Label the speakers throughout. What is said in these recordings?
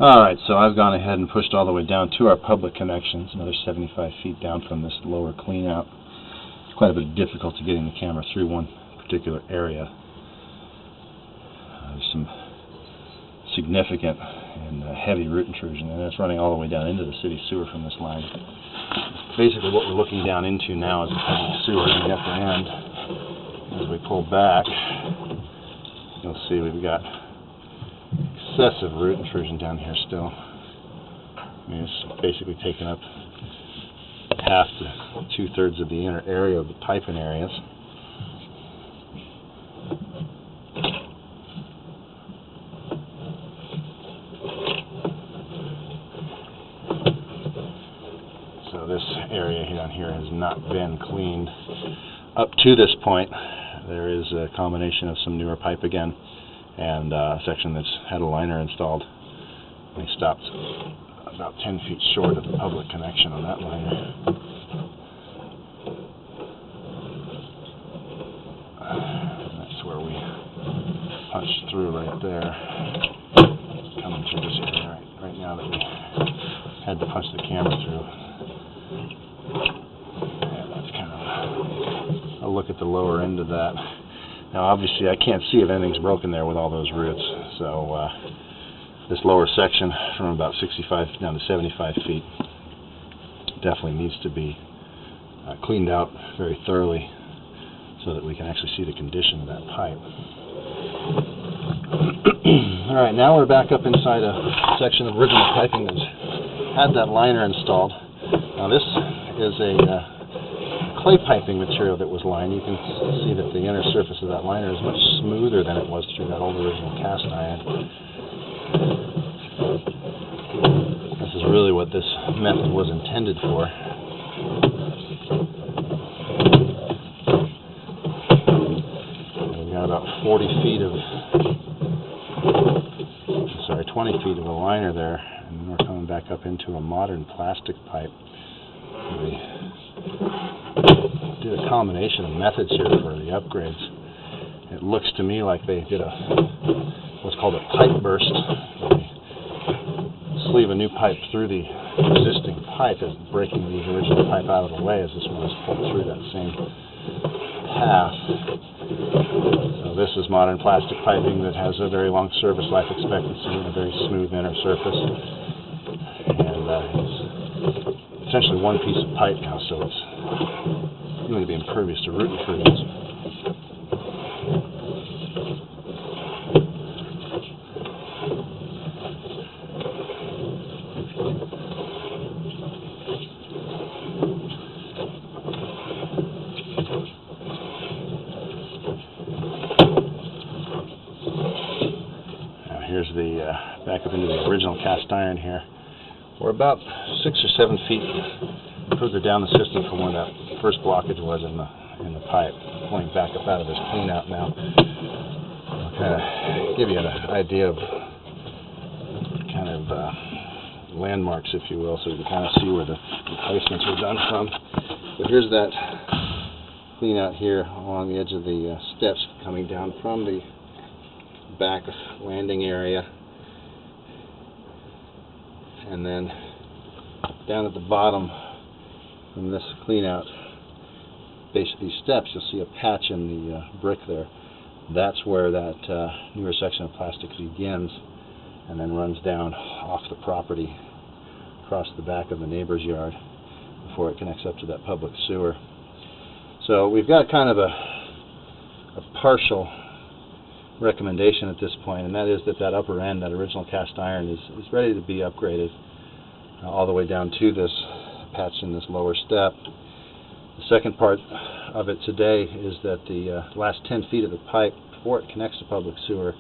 Speaker 1: Alright, so I've gone ahead and pushed all the way down to our public connections, another 75 feet down from this lower clean out. It's quite a bit of difficulty getting the camera through one particular area. There's some significant and heavy root intrusion, and it's running all the way down into the city sewer from this line. Basically what we're looking down into now is the public sewer in the upper end. As we pull back, you'll see we've got excessive root intrusion down here still. I mean, it's basically taken up half to two-thirds of the inner area of the piping areas. So this area down here has not been cleaned up to this point. There is a combination of some newer pipe again and a section that's had a liner installed. We stopped about 10 feet short of the public connection on that liner. That's where we punched through right there. Coming through this area right now that we had to punch the camera through. And that's kind of a look at the lower end of that. Now obviously I can't see if anything's broken there with all those roots, so this lower section from about 65 down to 75 feet definitely needs to be cleaned out very thoroughly so that we can actually see the condition of that pipe. Alright, now we're back up inside a section of original piping that's had that liner installed. Now this is a clay piping material that was lined. You can see that the inner surface of that liner is much smoother than it was through that old original cast iron. This is really what this method was intended for. We've got about 20 feet of a liner there, and we're coming back up into a modern plastic pipe. We did a combination of methods here for the upgrades. It looks to me like they did what's called a pipe burst. They sleeve a new pipe through the existing pipe, as breaking the original pipe out of the way as this one is pulled through that same path. So this is modern plastic piping that has a very long service life expectancy and a very smooth inner surface. And it's essentially one piece of pipe now, so it's going to be impervious to root intrusions. Now here's the back up into the original cast iron here. We're about 6 or 7 feet further down the system from where that first blockage was in the pipe. Pulling back up out of this clean out now. I'll kind of give you an idea of kind of landmarks, if you will, so you can kind of see where the replacements were done from. But here's that clean out here along the edge of the steps coming down from the back landing area. And then down at the bottom from this clean out base of these steps, you'll see a patch in the brick there. That's where that newer section of plastic begins and then runs down off the property across the back of the neighbor's yard before it connects up to that public sewer. So we've got kind of a partial recommendation at this point, and that is that upper end, that original cast iron, is ready to be upgraded all the way down to this patch in this lower step. The second part of it today is that the last 10 feet of the pipe before it connects to public sewer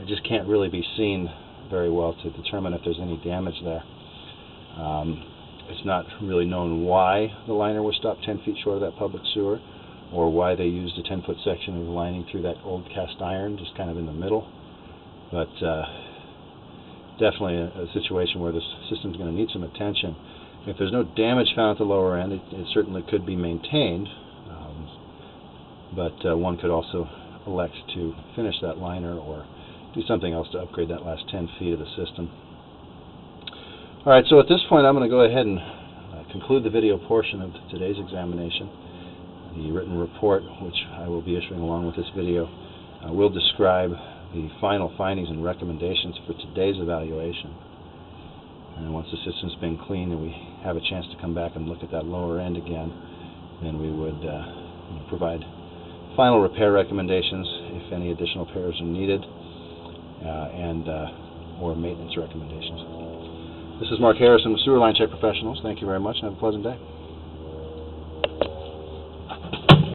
Speaker 1: just can't really be seen very well to determine if there's any damage there. It's not really known why the liner was stopped 10 feet short of that public sewer, or why they used a 10-foot section of lining through that old cast iron, just kind of in the middle. But definitely a situation where this system's going to need some attention. If there's no damage found at the lower end, it certainly could be maintained, but one could also elect to finish that liner or do something else to upgrade that last 10 feet of the system. Alright, so at this point I'm going to go ahead and conclude the video portion of today's examination. The written report, which I will be issuing along with this video, will describe the final findings and recommendations for today's evaluation. And once the system's been cleaned and we have a chance to come back and look at that lower end again, then we would provide final repair recommendations if any additional repairs are needed, or maintenance recommendations. This is Mark Harrison with Sewer Line Check Professionals. Thank you very much and have a pleasant day.